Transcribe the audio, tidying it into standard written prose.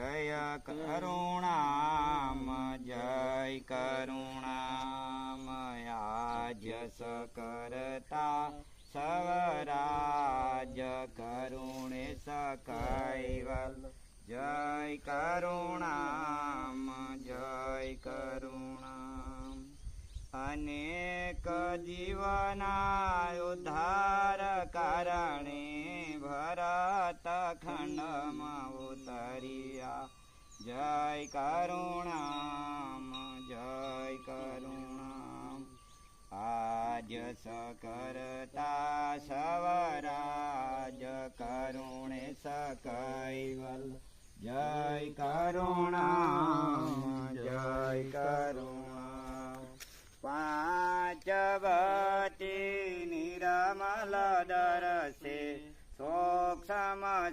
जय करुणाम जय करुणाम आजस करता सवराज करुणे सकैवल जय करुणाम जय करुणाम अनेक जीवना उद्धार कारणे भरत खंडम उतरिया जय करुणाम जय करुणाम आज सकरता सवराज करुणे सकैवल जय करुणाम जय करुणाम पांचवती निरमल दरसे सूक्ष्म